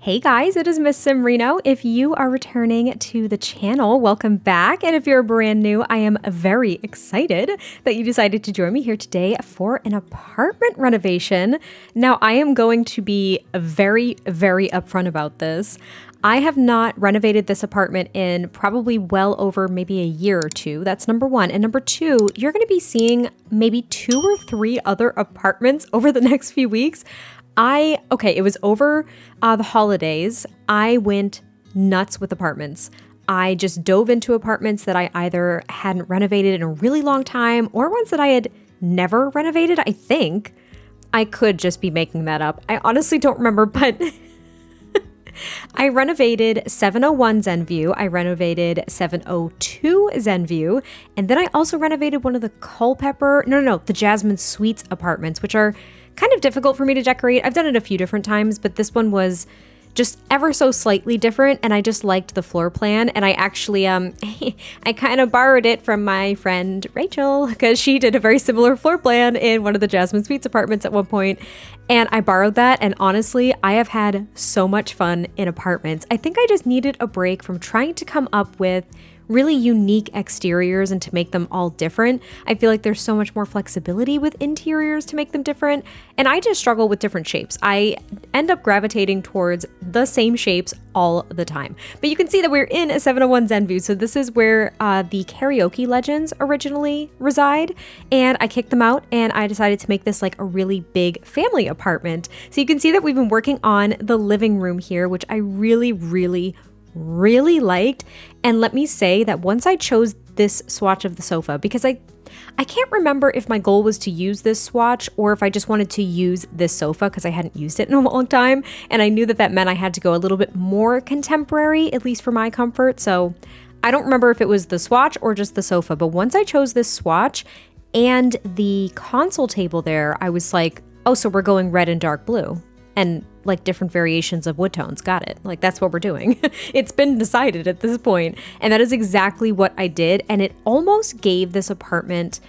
Hey guys, it is MissSimReno. If you are returning to the channel, welcome back. And if you're brand new, I am very excited that you decided to join me here today for an apartment renovation. Now, I am going to be very upfront about this. I have not renovated this apartment in probably well over maybe a year or two. That's number one. And number two, you're going to be seeing maybe 2 or 3 other apartments over the next few weeks. It was over the holidays. I went nuts with apartments. I just dove into apartments that I either hadn't renovated in a really long time or ones that I had never renovated, I think. I could just be making that up. I honestly don't remember, but I renovated 701 Zenview, I renovated 702 Zenview, and then I also renovated one of the the Jasmine Suites apartments, which are kind of difficult for me to decorate. I've done it a few different times, but this one was just ever so slightly different, and I just liked the floor plan. And I actually, I kind of borrowed it from my friend Rachel because she did a very similar floor plan in one of the Jasmine Suites apartments at one point. And I borrowed that, and honestly, I have had so much fun in apartments. I think I just needed a break from trying to come up with really unique exteriors and to make them all different. I feel like there's so much more flexibility with interiors to make them different, and I just struggle with different shapes. I end up gravitating towards the same shapes all the time. But you can see that we're in a 701 Zenview, so this is where the karaoke legends originally reside, and I kicked them out and I decided to make this like a really big family apartment. So you can see that we've been working on the living room here, which I really liked. And let me say that once I chose this swatch of the sofa, because I can't remember if my goal was to use this swatch or if I just wanted to use this sofa because I hadn't used it in a long time, and I knew that that meant I had to go a little bit more contemporary, at least for my comfort. So I don't remember if it was the swatch or just the sofa, but once I chose this swatch and the console table there, I was like, oh, so we're going red and dark blue and like different variations of wood tones. Got it. Like that's what we're doing. It's been decided at this point. And that is exactly what I did. And it almost gave this apartment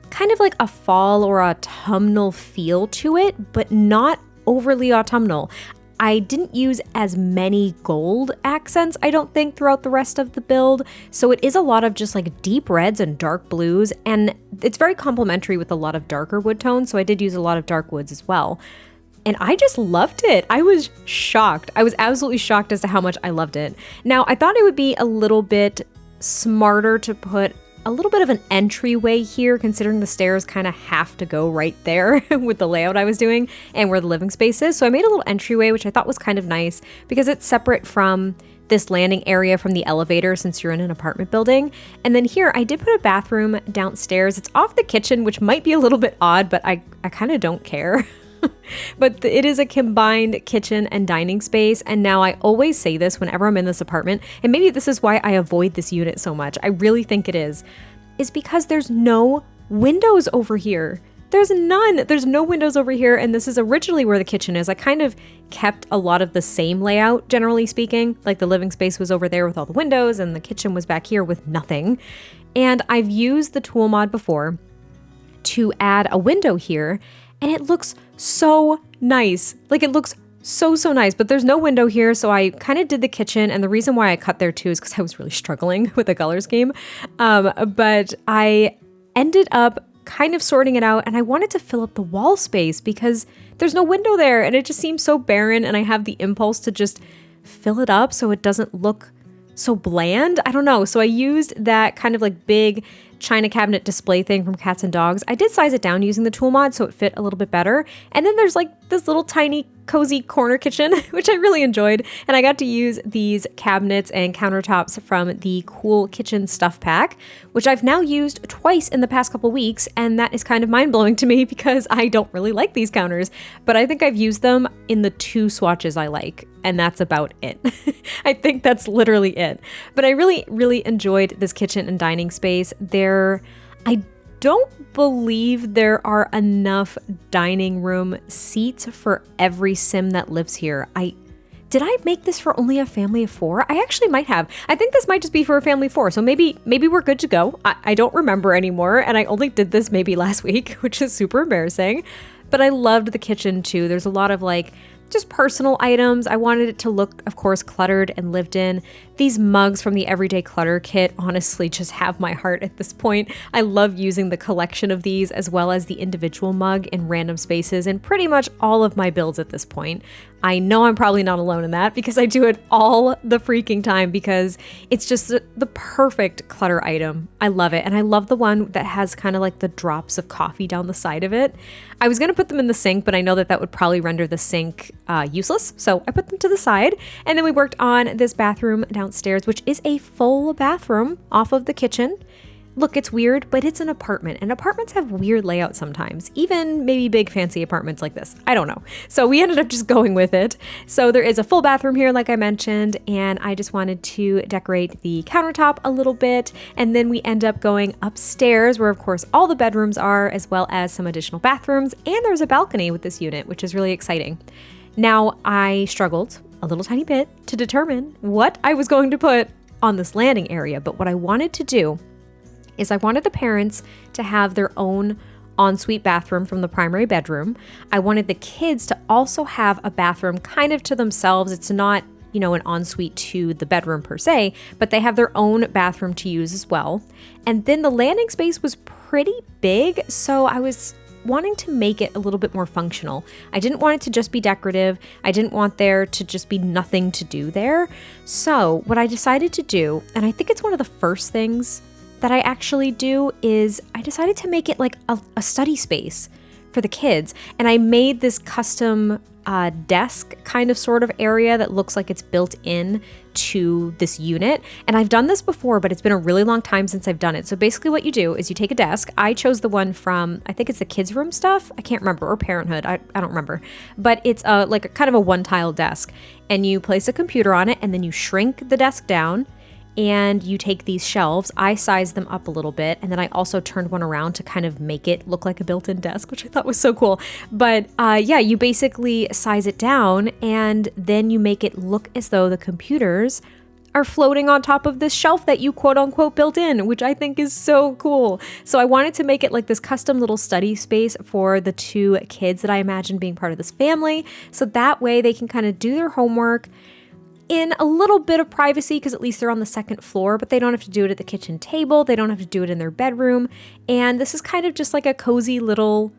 kind of like a fall or autumnal feel to it, but not overly autumnal. I didn't use as many gold accents, I don't think, throughout the rest of the build. So it is a lot of just like deep reds and dark blues. And it's very complementary with a lot of darker wood tones. So I did use a lot of dark woods as well. And I just loved it. I was shocked. I was absolutely shocked as to how much I loved it. Now, I thought it would be a little bit smarter to put a little bit of an entryway here, considering the stairs kind of have to go right there with the layout I was doing and where the living space is. So I made a little entryway, which I thought was kind of nice because it's separate from this landing area from the elevator since you're in an apartment building. And then here I did put a bathroom downstairs. It's off the kitchen, which might be a little bit odd, but I kind of don't care. But it is a combined kitchen and dining space. And now I always say this whenever I'm in this apartment, and maybe this is why I avoid this unit so much. I really think it is because there's no windows over here. There's none. There's no windows over here. And this is originally where the kitchen is. I kind of kept a lot of the same layout, generally speaking. Like the living space was over there with all the windows and the kitchen was back here with nothing. And I've used the tool mod before to add a window here, and it looks so nice. Like it looks so nice, but there's no window here. So I kind of did the kitchen, and the reason why I cut there too is because I was really struggling with the color scheme. But I ended up kind of sorting it out, and I wanted to fill up the wall space because there's no window there and it just seems so barren, and I have the impulse to just fill it up so it doesn't look so bland. I don't know. So I used that kind of like big china cabinet display thing from Cats and Dogs. I did size it down using the tool mod so it fit a little bit better. And then there's like this little tiny cozy corner kitchen, which I really enjoyed. And I got to use these cabinets and countertops from the Cool Kitchen Stuff Pack, which I've now used twice in the past couple weeks. And that is kind of mind-blowing to me because I don't really like these counters, but I think I've used them in the 2 swatches I like. And that's about it. I think that's literally it. But I really enjoyed this kitchen and dining space. I don't believe there are enough dining room seats for every sim that lives here. Did I make this for only a family of 4? I actually might have. I think this might just be for a family of 4. So maybe we're good to go. I don't remember anymore. And I only did this maybe last week, which is super embarrassing. But I loved the kitchen too. There's a lot of like just personal items. I wanted it to look, of course, cluttered and lived in. These mugs from the Everyday Clutter kit honestly just have my heart at this point. I love using the collection of these as well as the individual mug in random spaces in pretty much all of my builds at this point. I know I'm probably not alone in that because I do it all the freaking time because it's just the perfect clutter item. I love it. And I love the one that has kind of like the drops of coffee down the side of it. I was going to put them in the sink, but I know that would probably render the sink useless. So I put them to the side. And then we worked on this bathroom downstairs, which is a full bathroom off of the kitchen. Look, it's weird, but it's an apartment, and apartments have weird layouts sometimes, even maybe big fancy apartments like this. I don't know. So we ended up just going with it. So there is a full bathroom here, like I mentioned, and I just wanted to decorate the countertop a little bit. And then we end up going upstairs where, of course, all the bedrooms are, as well as some additional bathrooms. And there's a balcony with this unit, which is really exciting. Now, I struggled a little tiny bit to determine what I was going to put on this landing area. But what I wanted to do is I wanted the parents to have their own ensuite bathroom from the primary bedroom. I wanted the kids to also have a bathroom kind of to themselves. It's not, you know, an ensuite to the bedroom per se, but they have their own bathroom to use as well. And then the landing space was pretty big, so I was wanting to make it a little bit more functional. I didn't want it to just be decorative. I didn't want there to just be nothing to do there. So what I decided to do, and I think it's one of the first things that I actually do, is I decided to make it like a study space for the kids. And I made this custom desk kind of sort of area that looks like it's built in to this unit. And I've done this before, but it's been a really long time since I've done it. So basically what you do is you take a desk. I chose the one from, I think it's the kids' room stuff. I can't remember, or Parenthood. I don't remember. But it's like a kind of a one-tile desk. And you place a computer on it, and then you shrink the desk down. And you take these shelves, I sized them up a little bit, and then I also turned one around to kind of make it look like a built-in desk, which I thought was so cool. But yeah, you basically size it down, and then you make it look as though the computers are floating on top of this shelf that you quote-unquote built in, which I think is so cool. So I wanted to make it like this custom little study space for the two kids that I imagine being part of this family, so that way they can kind of do their homework in a little bit of privacy, because at least they're on the second floor, but they don't have to do it at the kitchen table. They don't have to do it in their bedroom. And this is kind of just like a cozy little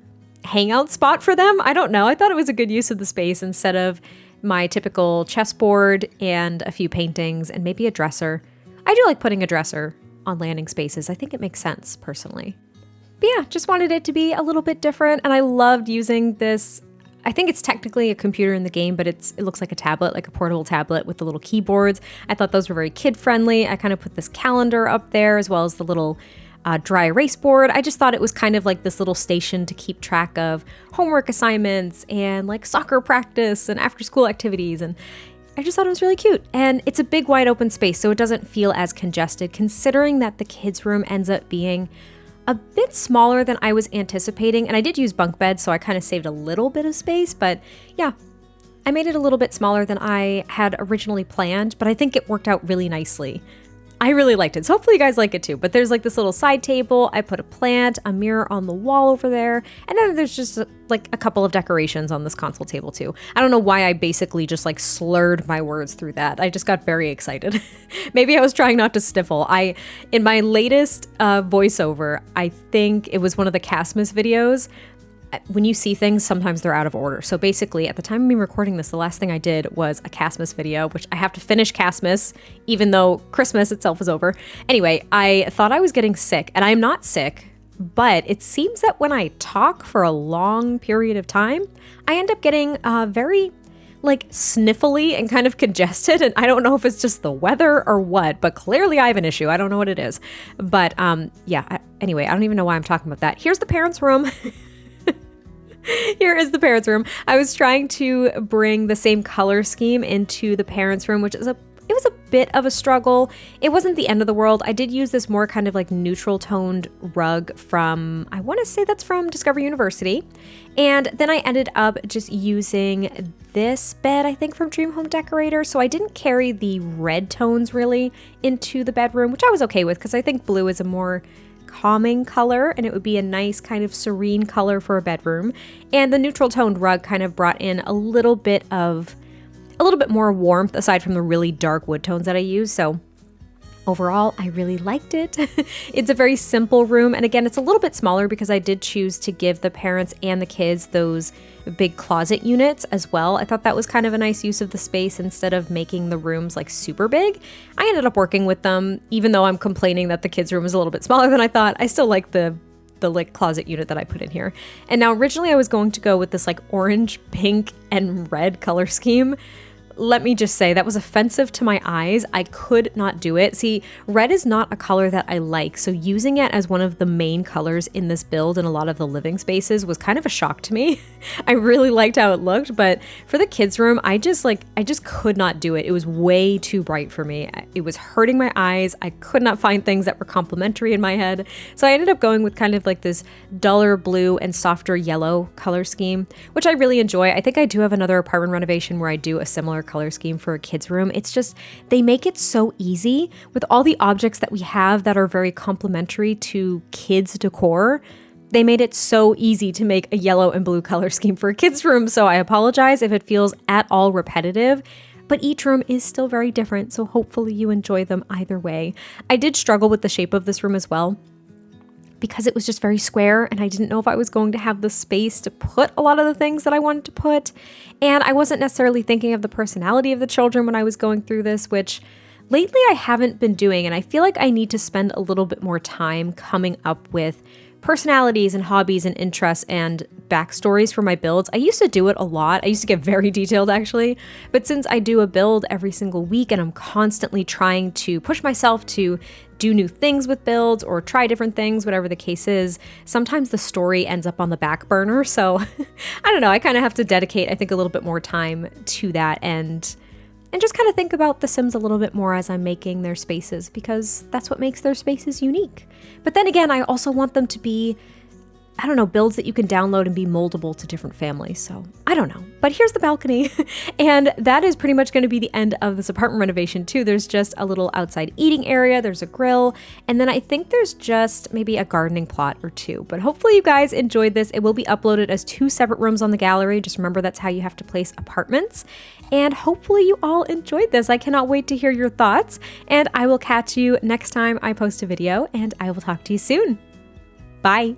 hangout spot for them. I don't know. I thought it was a good use of the space instead of my typical chessboard and a few paintings and maybe a dresser. I do like putting a dresser on landing spaces. I think it makes sense personally. But yeah, just wanted it to be a little bit different. And I loved using this. I think it's technically a computer in the game, but it looks like a tablet, like a portable tablet with the little keyboards. I thought those were very kid-friendly. I kind of put this calendar up there as well as the little dry erase board. I just thought it was kind of like this little station to keep track of homework assignments and like soccer practice and after-school activities. And I just thought it was really cute. And it's a big wide open space, so it doesn't feel as congested, considering that the kids' room ends up being a bit smaller than I was anticipating. And I did use bunk beds, so I kind of saved a little bit of space, but yeah, I made it a little bit smaller than I had originally planned, but I think it worked out really nicely. I really liked it, so hopefully you guys like it too. But there's like this little side table. I put a plant, a mirror on the wall over there, and then there's just like a couple of decorations on this console table too. I don't know why I basically just like slurred my words through that. I just got very excited. Maybe I was trying not to sniffle. In my latest voiceover, I think it was one of the Castmas videos. When you see things, sometimes they're out of order. So basically, at the time of me recording this, the last thing I did was a Castmas video, which I have to finish Castmas, even though Christmas itself is over. Anyway, I thought I was getting sick, and I'm not sick, but it seems that when I talk for a long period of time, I end up getting very like sniffly and kind of congested. And I don't know if it's just the weather or what, but clearly I have an issue. I don't know what it is. But yeah, anyway, I don't even know why I'm talking about that. Here's the parents' room. Here is the parents' room. I was trying to bring the same color scheme into the parents' room, which is it was a bit of a struggle. It wasn't the end of the world. I did use this more kind of like neutral toned rug from, I want to say that's from Discovery University. And then I ended up just using this bed, I think from Dream Home Decorator. So I didn't carry the red tones really into the bedroom, which I was okay with because I think blue is a more calming color, and it would be a nice kind of serene color for a bedroom. And the neutral toned rug kind of brought in a little bit more warmth aside from the really dark wood tones that I use. So overall, I really liked it. It's a very simple room. And again, it's a little bit smaller because I did choose to give the parents and the kids those big closet units as well. I thought that was kind of a nice use of the space instead of making the rooms like super big. I ended up working with them, even though I'm complaining that the kids' room is a little bit smaller than I thought. I still like the like closet unit that I put in here. And now originally I was going to go with this like orange, pink, and red color scheme. Let me just say that was offensive to my eyes. I could not do it. See, red is not a color that I like, so using it as one of the main colors in this build in a lot of the living spaces was kind of a shock to me. I really liked how it looked, but for the kids' room, I just could not do it. It was way too bright for me. It was hurting my eyes. I could not find things that were complementary in my head. So I ended up going with kind of like this duller blue and softer yellow color scheme, which I really enjoy. I think I do have another apartment renovation where I do a similar color scheme for a kid's room. It's just, they make it so easy with all the objects that we have that are very complementary to kids decor. They made it so easy to make a yellow and blue color scheme for a kid's room. So I apologize if it feels at all repetitive, but each room is still very different. So hopefully you enjoy them either way. I did struggle with the shape of this room as well, because it was just very square and I didn't know if I was going to have the space to put a lot of the things that I wanted to put. And I wasn't necessarily thinking of the personality of the children when I was going through this, which lately I haven't been doing. And I feel like I need to spend a little bit more time coming up with personalities and hobbies and interests and backstories for my builds. I used to do it a lot. I used to get very detailed actually, but since I do a build every single week and I'm constantly trying to push myself to do new things with builds or try different things, whatever the case is, sometimes the story ends up on the back burner. So I don't know, I kind of have to dedicate, I think, a little bit more time to that and just kind of think about the Sims a little bit more as I'm making their spaces, because that's what makes their spaces unique. But then again, I also want them to be, I don't know, builds that you can download and be moldable to different families. So I don't know, but here's the balcony. And that is pretty much going to be the end of this apartment renovation too. There's just a little outside eating area. There's a grill. And then I think there's just maybe a gardening plot or two, but hopefully you guys enjoyed this. It will be uploaded as 2 separate rooms on the gallery. Just remember, that's how you have to place apartments. And hopefully you all enjoyed this. I cannot wait to hear your thoughts, and I will catch you next time I post a video, and I will talk to you soon. Bye.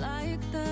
Like the